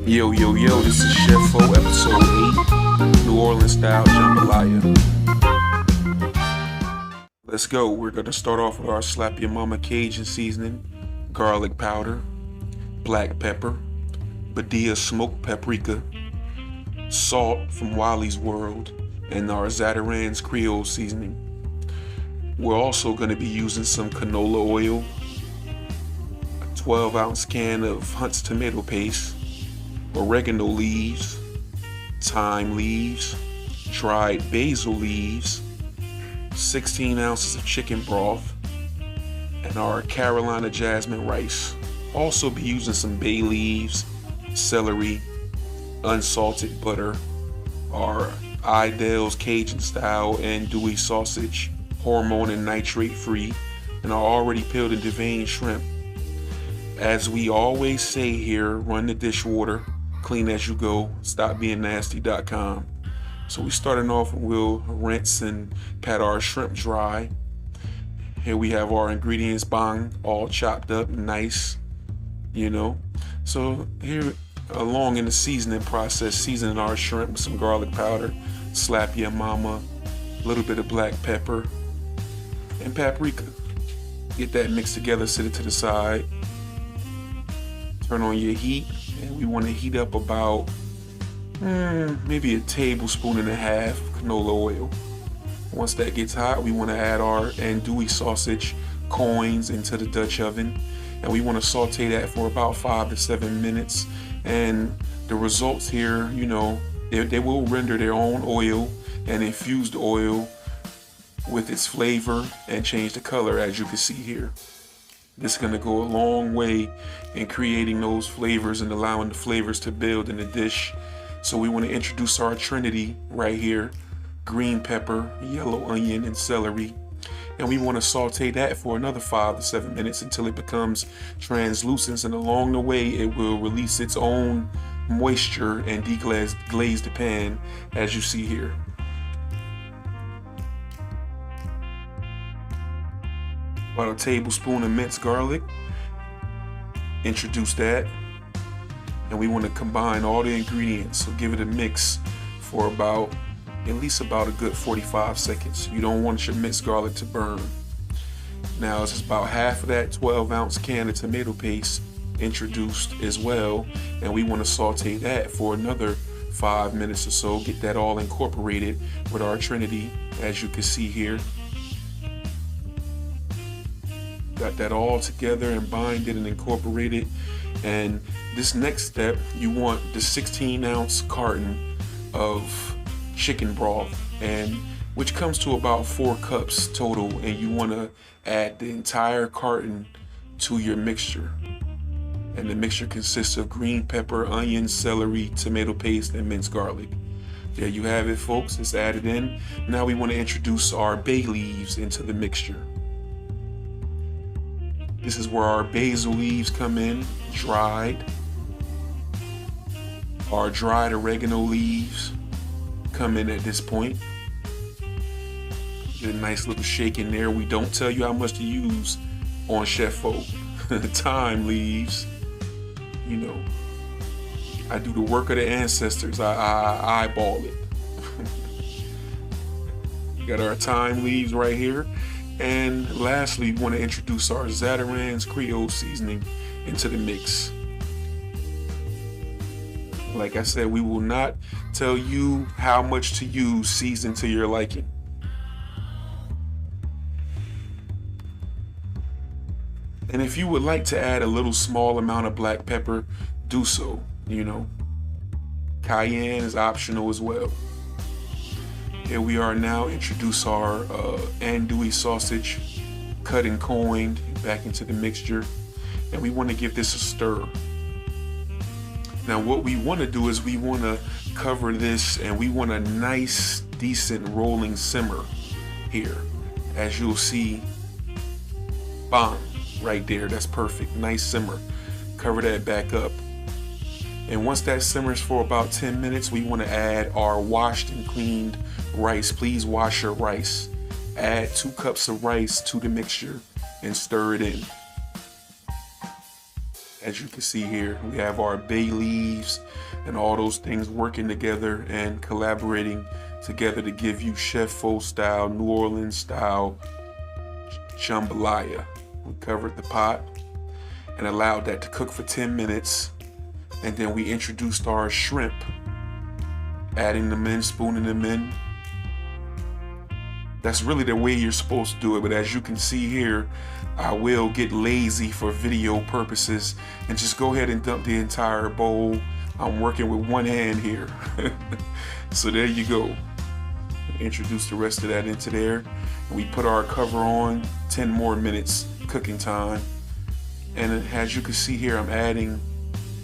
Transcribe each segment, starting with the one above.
Yo, yo, yo, this is Chef O, episode 8, New Orleans style jambalaya. Let's go. We're going to start off with our Slap Your Mama Cajun seasoning, garlic powder, black pepper, Badia smoked paprika, salt from Wiley's World, and our Zatarain's Creole seasoning. We're also going to be using some canola oil, a 12-ounce can of Hunt's tomato paste, oregano leaves, thyme leaves, dried basil leaves, 16 ounces of chicken broth, and our Carolina jasmine rice. Also be using some bay leaves, celery, unsalted butter, our Idell's Cajun style andouille sausage, hormone and nitrate free, and our already peeled and deveined shrimp. As we always say here, run the dishwater, clean as you go, stopbeingnasty.com. So we starting off, we'll rinse and pat our shrimp dry. Here we have our ingredients, bang, all chopped up nice, So here along in the seasoning process, seasoning our shrimp with some garlic powder, slap your mama, a little bit of black pepper, and paprika. Get that mixed together, set it to the side. Turn on your heat, and we want to heat up about maybe a tablespoon and a half of canola oil. Once that gets hot, we want to add our andouille sausage coins into the Dutch oven, and we want to saute that for about 5 to 7 minutes. And the results here, they will render their own oil and infuse the oil with its flavor and change the color, as you can see here. This is going to go a long way in creating those flavors and allowing the flavors to build in the dish. So we want to introduce our trinity right here: green pepper, yellow onion, and celery. And we want to saute that for another 5 to 7 minutes until it becomes translucent. And along the way, it will release its own moisture and deglaze the pan, as you see here. About a tablespoon of minced garlic. Introduce that. And we want to combine all the ingredients. So give it a mix for at least about a good 45 seconds. You don't want your minced garlic to burn. Now it's about half of that 12-ounce can of tomato paste introduced as well. And we want to saute that for another 5 minutes or so. Get that all incorporated with our trinity, as you can see here. Got that all together and binded and incorporated. And this next step, you want the 16-ounce carton of chicken broth, and which comes to about 4 cups total, and you want to add the entire carton to your mixture. And the mixture consists of green pepper, onion, celery, tomato paste, and minced garlic. There you have it, folks. It's added in. Now we want to introduce our bay leaves into the mixture. This is where our basil leaves come in, dried. Our dried oregano leaves come in at this point. Get a nice little shake in there. We don't tell you how much to use on Chef O. Thyme leaves. I do the work of the ancestors. I eyeball it. We got our thyme leaves right here. And lastly, we want to introduce our Zatarain's Creole seasoning into the mix. Like I said, we will not tell you how much to use. Season to your liking. And if you would like to add a little small amount of black pepper, do so. Cayenne is optional as well. Here we are now. Introduce our andouille sausage, cut and coined, back into the mixture. And we want to give this a stir. Now what we want to do is we want to cover this, and we want a nice, decent rolling simmer here. As you'll see, bang, right there. That's perfect. Nice simmer. Cover that back up. And once that simmers for about 10 minutes, we want to add our washed and cleaned rice. Please wash your rice. Add 2 cups of rice to the mixture and stir it in. As you can see here, we have our bay leaves and all those things working together and collaborating together to give you chef faux style, New Orleans style jambalaya. We covered the pot and allowed that to cook for 10 minutes. And then we introduced our shrimp, adding them in, spooning them in. That's really the way you're supposed to do it, but as you can see here, I will get lazy for video purposes and just go ahead and dump the entire bowl. I'm working with one hand here. So there you go. Introduce the rest of that into there. And we put our cover on, 10 more minutes cooking time. And as you can see here, I'm adding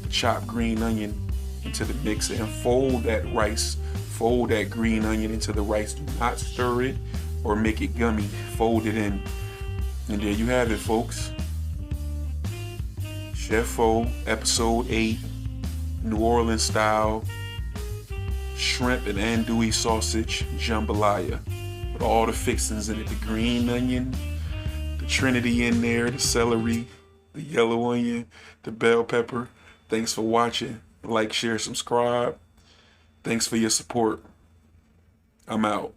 chopped green onion into the mix and fold that rice, fold that green onion into the rice. Do not stir it or make it gummy. Fold it in. And there you have it, folks. Chef Faux, episode 8, New Orleans style shrimp and andouille sausage jambalaya with all the fixings in it. The green onion, the trinity in there, the celery, the yellow onion, the bell pepper. Thanks for watching. Like, share, subscribe. Thanks for your support. I'm out.